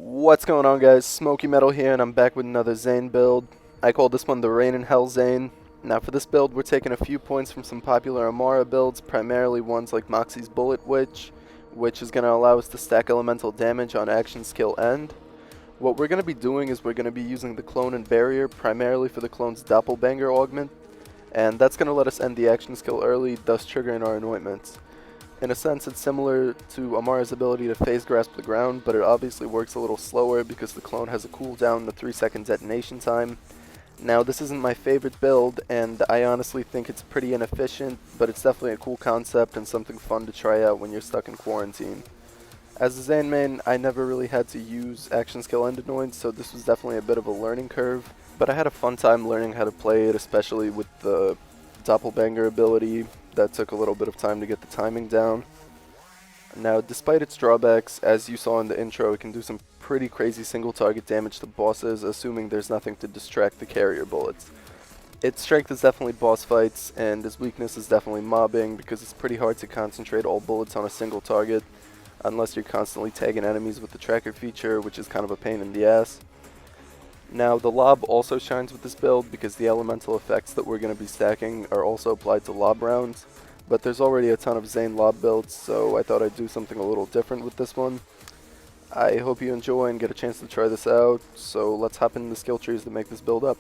What's going on, guys? Smoky Metal here, and I'm back with another Zane build. I call this one the RAININ Zane. Now for this build, we're taking a few points from some popular Amara builds, primarily ones like Moxie's Bullet Witch, which is going to allow us to stack elemental damage on action skill end. What we're going to be doing is we're going to be using the clone and barrier primarily for the clone's doppelbanger augment, and that's going to let us end the action skill early, thus triggering our anointments. In a sense, it's similar to Amara's ability to phase grasp the ground, but it obviously works a little slower because the clone has a cooldown to 3-second detonation time. Now, this isn't my favorite build, and I honestly think it's pretty inefficient, but it's definitely a cool concept and something fun to try out when you're stuck in quarantine. As a Zane main, I never really had to use action skill end anoints, so this was definitely a bit of a learning curve, but I had a fun time learning how to play it, especially with the doppelbanger ability. That took a little bit of time to get the timing down. Now, despite its drawbacks, as you saw in the intro, it can do some pretty crazy single target damage to bosses, assuming there's nothing to distract the carrier bullets. Its strength is definitely boss fights, and its weakness is definitely mobbing, because it's pretty hard to concentrate all bullets on a single target, unless you're constantly tagging enemies with the tracker feature, which is kind of a pain in the ass. Now, the lob also shines with this build because the elemental effects that we're going to be stacking are also applied to lob rounds, but there's already a ton of Zane lob builds, so I thought I'd do something a little different with this one. I hope you enjoy and get a chance to try this out, so let's hop into the skill trees that make this build up.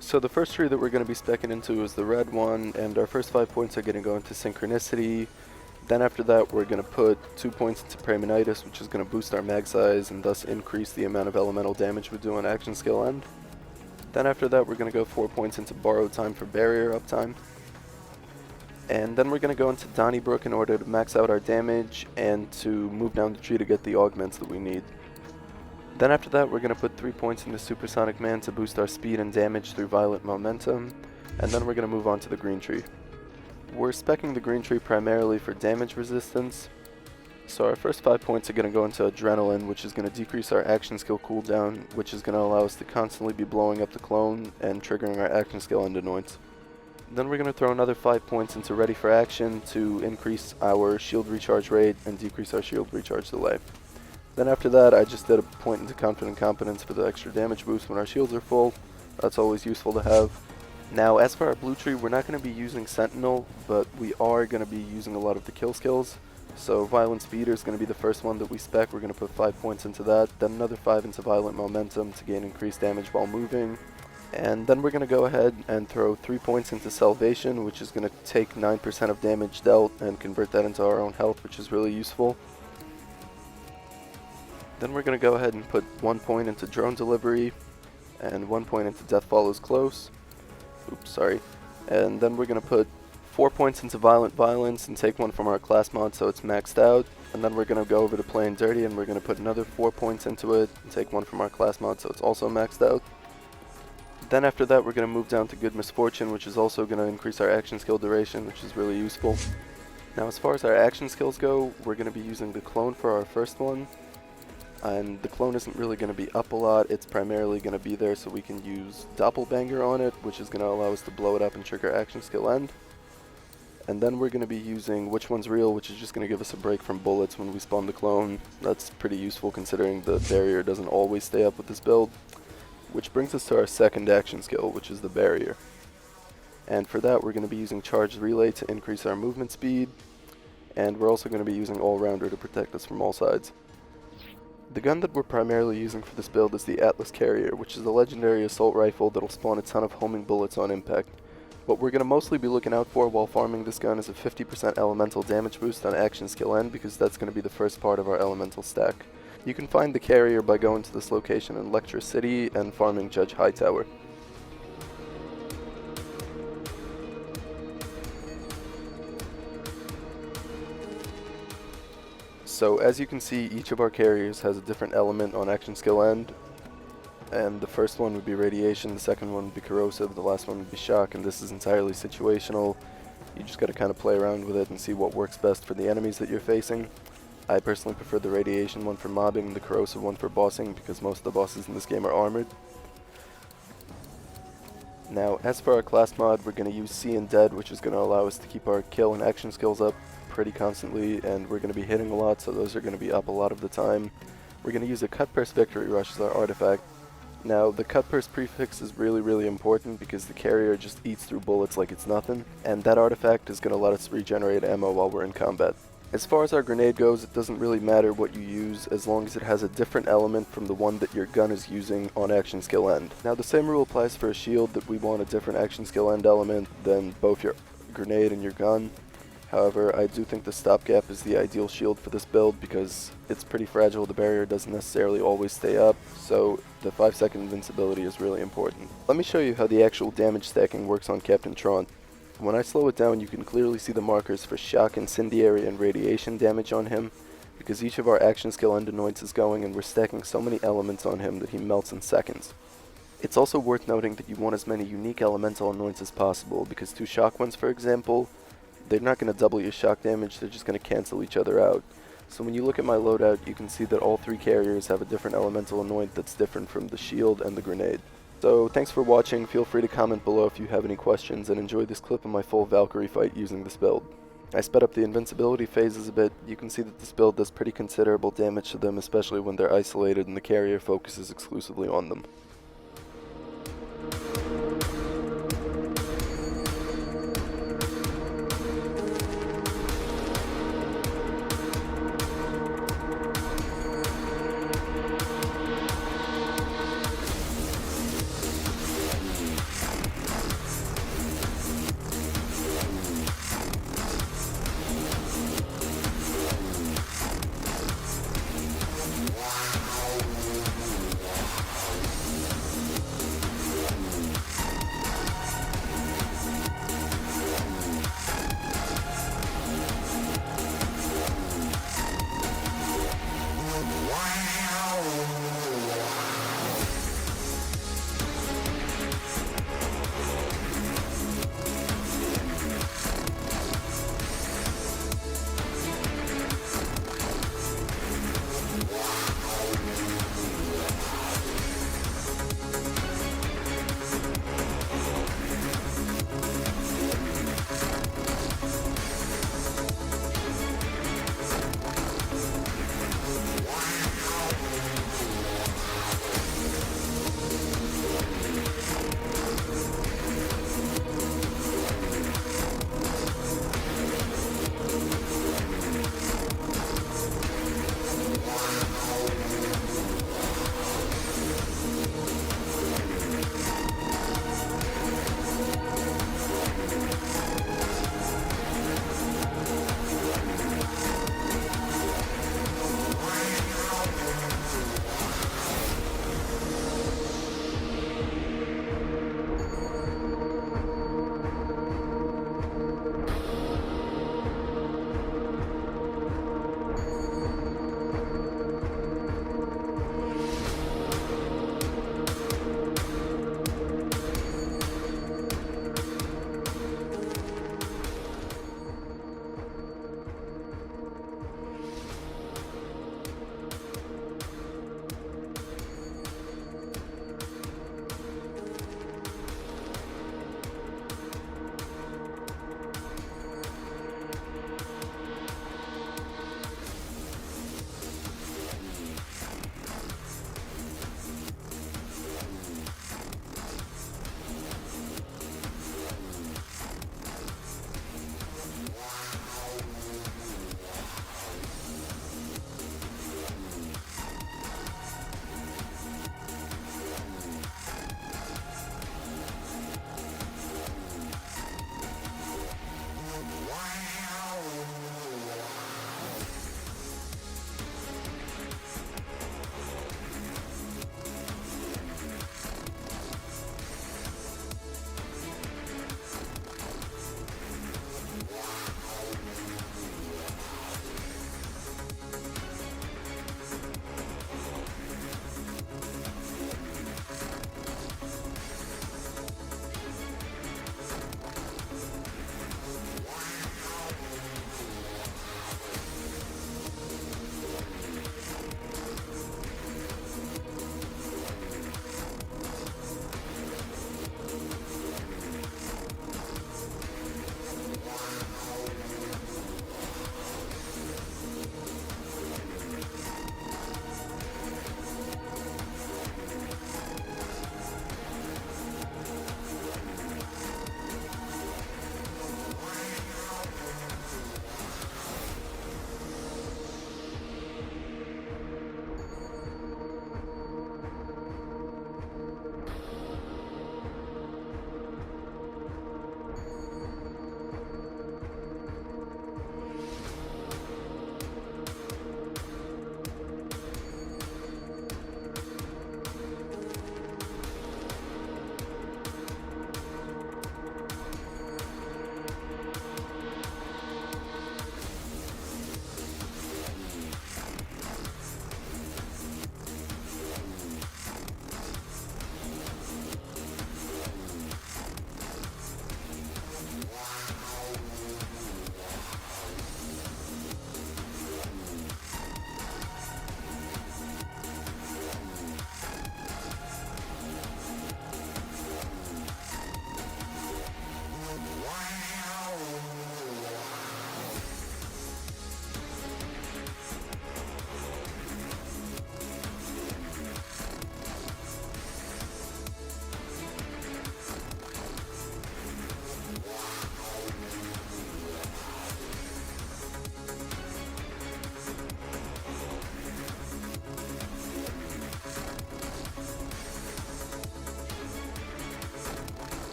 So the first tree that we're going to be specking into is the red one, and our first 5 points are going to go into synchronicity. Then after that, we're going to put 2 points into Praemonitis, which is going to boost our mag size and thus increase the amount of elemental damage we do on action skill end. Then after that, we're going to go 4 points into Borrowed Time for barrier uptime. And then we're going to go into Donnybrook in order to max out our damage and to move down the tree to get the augments that we need. Then after that, we're going to put 3 points into Supersonic Man to boost our speed and damage through Violent Momentum. And then we're going to move on to the green tree. We're speccing the green tree primarily for damage resistance, so our first 5 points are going to go into Adrenaline, which is going to decrease our action skill cooldown, which is going to allow us to constantly be blowing up the clone and triggering our action skill end anoints. Then we're going to throw another 5 points into Ready for Action to increase our shield recharge rate and decrease our shield recharge delay. Then after that, I just did a point into Confident Competence for the extra damage boost when our shields are full. That's always useful to have. Now, as for our blue tree, we're not going to be using Sentinel, but we are going to be using a lot of the kill skills. So Violent Speeder is going to be the first one that we spec. We're going to put 5 points into that, then another 5 into Violent Momentum to gain increased damage while moving. And then we're going to go ahead and throw 3 points into Salvation, which is going to take 9% of damage dealt and convert that into our own health, which is really useful. Then we're going to go ahead and put 1 point into Drone Delivery and 1 point into Death Follows Close. Oops, sorry. And then we're going to put 4 points into Violent Violence and take one from our class mod so it's maxed out. And then we're going to go over to Playing Dirty and we're going to put another 4 points into it and take one from our class mod so it's also maxed out. Then after that, we're going to move down to Good Misfortune, which is also going to increase our action skill duration, which is really useful. Now, as far as our action skills go, we're going to be using the clone for our first one. And the clone isn't really going to be up a lot, it's primarily going to be there so we can use Doppelbanger on it, which is going to allow us to blow it up and trigger action skill end. And then we're going to be using Which One's Real, which is just going to give us a break from bullets when we spawn the clone. That's pretty useful considering the barrier doesn't always stay up with this build. Which brings us to our second action skill, which is the barrier. And for that, we're going to be using Charged Relay to increase our movement speed, and we're also going to be using All-Rounder to protect us from all sides. The gun that we're primarily using for this build is the Atlas Carrier, which is a legendary assault rifle that'll spawn a ton of homing bullets on impact. What we're going to mostly be looking out for while farming this gun is a 50% elemental damage boost on action skill end, because that's going to be the first part of our elemental stack. You can find the carrier by going to this location in Lecture City and farming Judge Hightower. So as you can see, each of our carriers has a different element on action skill end, and the first one would be Radiation, the second one would be Corrosive, the last one would be Shock, and this is entirely situational. You just gotta kind of play around with it and see what works best for the enemies that you're facing. I personally prefer the Radiation one for mobbing, the Corrosive one for bossing, because most of the bosses in this game are armored. Now, as for our class mod, we're going to use See and Dead, which is going to allow us to keep our kill and action skills up pretty constantly, and we're going to be hitting a lot, so those are going to be up a lot of the time. We're going to use a Cut Purse Victory Rush as our artifact. Now, the Cut Purse prefix is really important because the carrier just eats through bullets like it's nothing, and that artifact is going to let us regenerate ammo while we're in combat. As far as our grenade goes, it doesn't really matter what you use as long as it has a different element from the one that your gun is using on action skill end. Now, the same rule applies for a shield, that we want a different action skill end element than both your grenade and your gun. However, I do think the stopgap is the ideal shield for this build because it's pretty fragile, the barrier doesn't necessarily always stay up, so the 5-second invincibility is really important. Let me show you how the actual damage stacking works on Captain Tron. When I slow it down, you can clearly see the markers for shock, incendiary, and radiation damage on him, because each of our action skill end anoints is going and we're stacking so many elements on him that he melts in seconds. It's also worth noting that you want as many unique elemental anoints as possible, because 2 shock ones, for example, they're not going to double your shock damage, they're just going to cancel each other out. So when you look at my loadout, you can see that all 3 carriers have a different elemental anoint that's different from the shield and the grenade. So thanks for watching, feel free to comment below if you have any questions, and enjoy this clip of my full Valkyrie fight using this build. I sped up the invincibility phases a bit. You can see that this build does pretty considerable damage to them, especially when they're isolated and the carrier focuses exclusively on them.